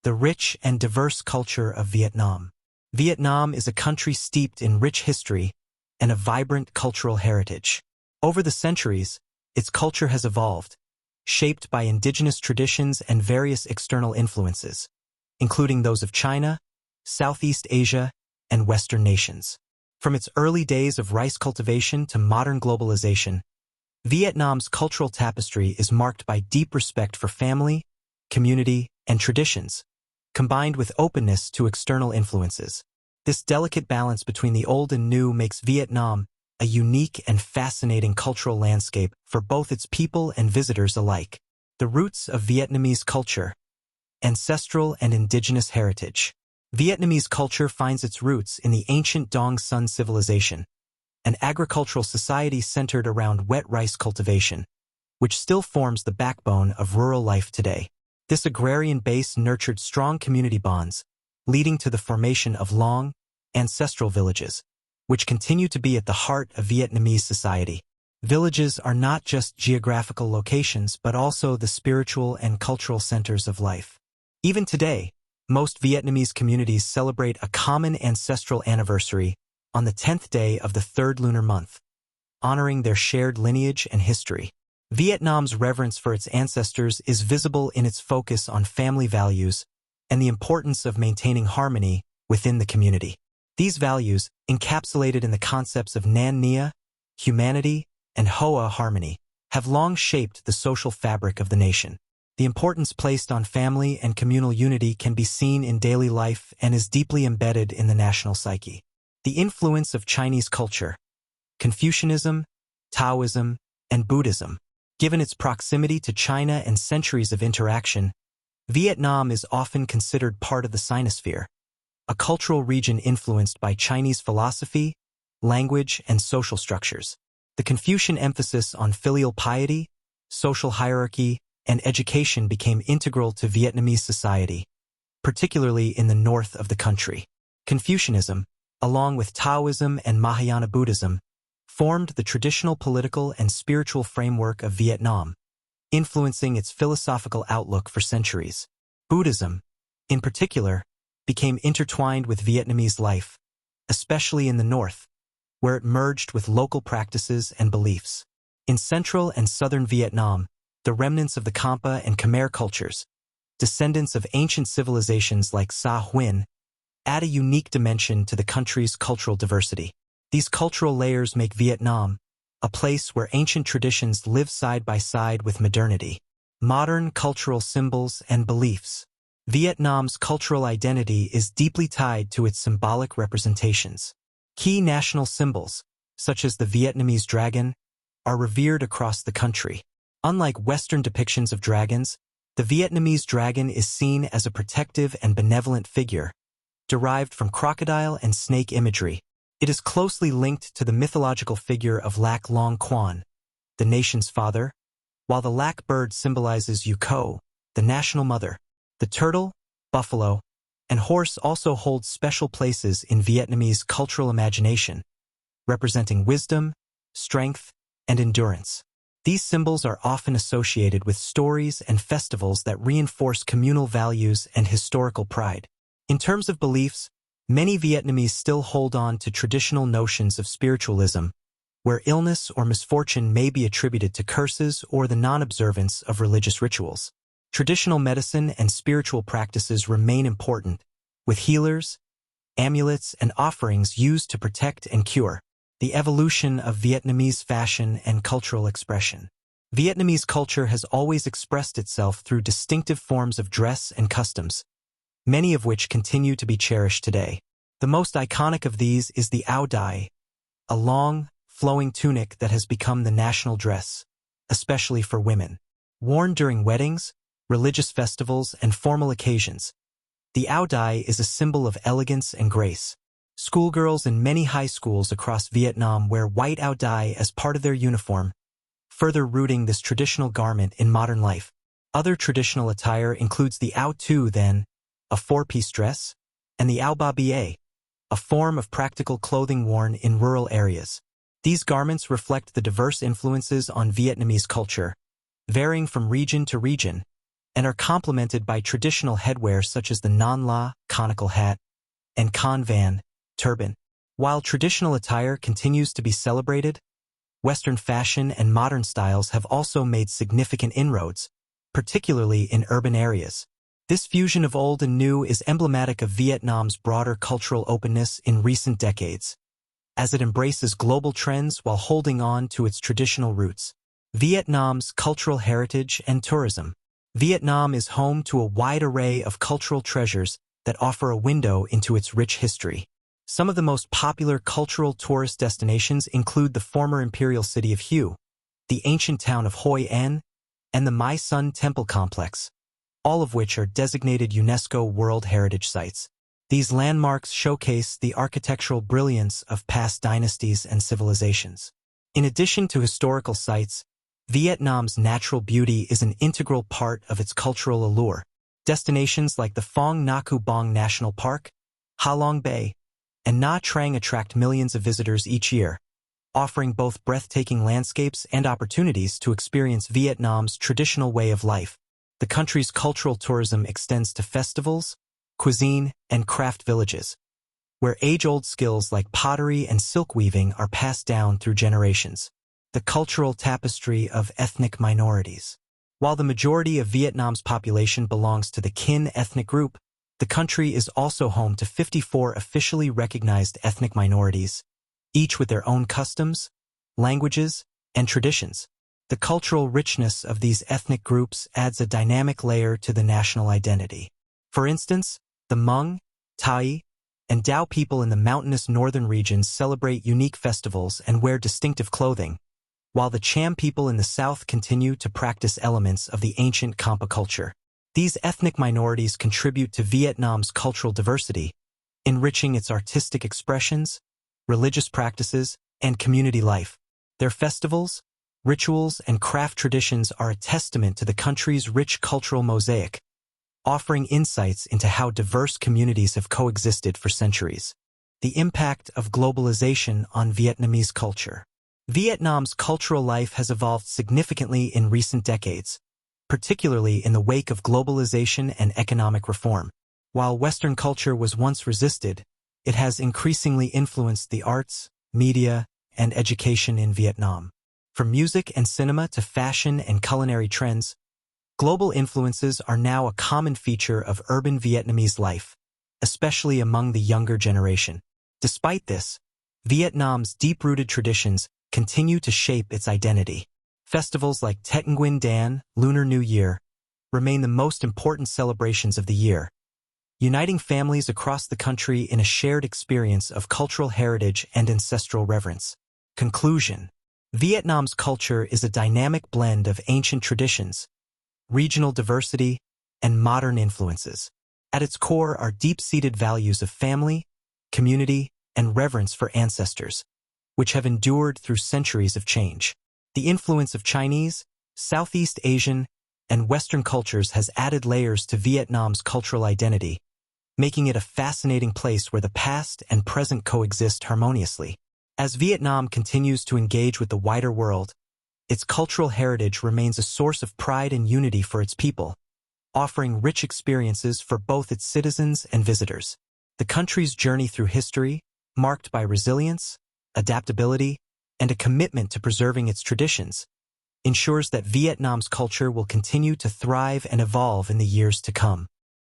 The rich and diverse culture of Vietnam. Vietnam is a country steeped in rich history and a vibrant cultural heritage. Over the centuries, its culture has evolved, shaped by indigenous traditions and various external influences, including those of China, Southeast Asia, and Western nations. From its early days of rice cultivation to modern globalization, Vietnam's cultural tapestry is marked by deep respect for family, community, and traditions, combined with openness to external influences. This delicate balance between the old and new makes Vietnam a unique and fascinating cultural landscape for both its people and visitors alike. The roots of Vietnamese culture. Ancestral and indigenous heritage. Vietnamese culture finds its roots in the ancient Dong Son civilization, an agricultural society centered around wet rice cultivation, which still forms the backbone of rural life today. This agrarian base nurtured strong community bonds, leading to the formation of long, ancestral villages, which continue to be at the heart of Vietnamese society. Villages are not just geographical locations but also the spiritual and cultural centers of life. Even today, most Vietnamese communities celebrate a common ancestral anniversary on the 10th day of the third lunar month, honoring their shared lineage and history. Vietnam's reverence for its ancestors is visible in its focus on family values and the importance of maintaining harmony within the community. These values, encapsulated in the concepts of Nan Nia, humanity, and Hoa harmony, have long shaped the social fabric of the nation. The importance placed on family and communal unity can be seen in daily life and is deeply embedded in the national psyche. The influence of Chinese culture. Confucianism, Taoism, and Buddhism. Given its proximity to China and centuries of interaction, Vietnam is often considered part of the Sinosphere, a cultural region influenced by Chinese philosophy, language, and social structures. The Confucian emphasis on filial piety, social hierarchy, and education became integral to Vietnamese society, particularly in the north of the country. Confucianism, along with Taoism and Mahayana Buddhism, formed the traditional political and spiritual framework of Vietnam, influencing its philosophical outlook for centuries. Buddhism, in particular, became intertwined with Vietnamese life, especially in the north, where it merged with local practices and beliefs. In central and southern Vietnam, the remnants of the Kampa and Khmer cultures, descendants of ancient civilizations like Sa Huyn, add a unique dimension to the country's cultural diversity. These cultural layers make Vietnam a place where ancient traditions live side by side with modernity. Modern cultural symbols and beliefs. Vietnam's cultural identity is deeply tied to its symbolic representations. Key national symbols, such as the Vietnamese dragon, are revered across the country. Unlike Western depictions of dragons, the Vietnamese dragon is seen as a protective and benevolent figure, derived from crocodile and snake imagery. It is closely linked to the mythological figure of Lac Long Quan, the nation's father, while the lac bird symbolizes Yu Co, the national mother. The turtle, buffalo, and horse also hold special places in Vietnamese cultural imagination, representing wisdom, strength, and endurance. These symbols are often associated with stories and festivals that reinforce communal values and historical pride. In terms of beliefs, many Vietnamese still hold on to traditional notions of spiritualism, where illness or misfortune may be attributed to curses or the non-observance of religious rituals. Traditional medicine and spiritual practices remain important, with healers, amulets, and offerings used to protect and cure. The evolution of Vietnamese fashion and cultural expression. Vietnamese culture has always expressed itself through distinctive forms of dress and customs, many of which continue to be cherished today. The most iconic of these is the Áo Dai, a long, flowing tunic that has become the national dress, especially for women. Worn during weddings, religious festivals, and formal occasions, the Áo Dai is a symbol of elegance and grace. Schoolgirls in many high schools across Vietnam wear white Áo Dai as part of their uniform, further rooting this traditional garment in modern life. Other traditional attire includes the Áo Tu Then, a four-piece dress, and the Áo Ba Bia, a form of practical clothing worn in rural areas. These garments reflect the diverse influences on Vietnamese culture, varying from region to region, and are complemented by traditional headwear such as the non la conical hat and con van turban. While traditional attire continues to be celebrated, Western fashion and modern styles have also made significant inroads, particularly in urban areas. This fusion of old and new is emblematic of Vietnam's broader cultural openness in recent decades, as it embraces global trends while holding on to its traditional roots. Vietnam's cultural heritage and tourism. Vietnam is home to a wide array of cultural treasures that offer a window into its rich history. Some of the most popular cultural tourist destinations include the former imperial city of Hue, the ancient town of Hoi An, and the Mai Sun Temple Complex, all of which are designated UNESCO World Heritage Sites. These landmarks showcase the architectural brilliance of past dynasties and civilizations. In addition to historical sites, Vietnam's natural beauty is an integral part of its cultural allure. Destinations like the Phong Nha Bang National Park, Ha Long Bay, and Nha Trang attract millions of visitors each year, offering both breathtaking landscapes and opportunities to experience Vietnam's traditional way of life. The country's cultural tourism extends to festivals, cuisine, and craft villages, where age-old skills like pottery and silk weaving are passed down through generations. The cultural tapestry of ethnic minorities. While the majority of Vietnam's population belongs to the Kinh ethnic group, the country is also home to 54 officially recognized ethnic minorities, each with their own customs, languages, and traditions. The cultural richness of these ethnic groups adds a dynamic layer to the national identity. For instance, the Hmong, Tai, and Dao people in the mountainous northern regions celebrate unique festivals and wear distinctive clothing, while the Cham people in the south continue to practice elements of the ancient Kampa culture. These ethnic minorities contribute to Vietnam's cultural diversity, enriching its artistic expressions, religious practices, and community life. Their festivals, rituals, and craft traditions are a testament to the country's rich cultural mosaic, offering insights into how diverse communities have coexisted for centuries. The impact of globalization on Vietnamese culture. Vietnam's cultural life has evolved significantly in recent decades, particularly in the wake of globalization and economic reform. While Western culture was once resisted, it has increasingly influenced the arts, media, and education in Vietnam. From music and cinema to fashion and culinary trends, global influences are now a common feature of urban Vietnamese life, especially among the younger generation. Despite this, Vietnam's deep-rooted traditions continue to shape its identity. Festivals like Tết Nguyên đán, Lunar New Year, remain the most important celebrations of the year, uniting families across the country in a shared experience of cultural heritage and ancestral reverence. Conclusion. Vietnam's culture is a dynamic blend of ancient traditions, regional diversity, and modern influences. At its core are deep-seated values of family, community, and reverence for ancestors, which have endured through centuries of change. The influence of Chinese, Southeast Asian, and Western cultures has added layers to Vietnam's cultural identity, making it a fascinating place where the past and present coexist harmoniously. As Vietnam continues to engage with the wider world, its cultural heritage remains a source of pride and unity for its people, offering rich experiences for both its citizens and visitors. The country's journey through history, marked by resilience, adaptability, and a commitment to preserving its traditions, ensures that Vietnam's culture will continue to thrive and evolve in the years to come.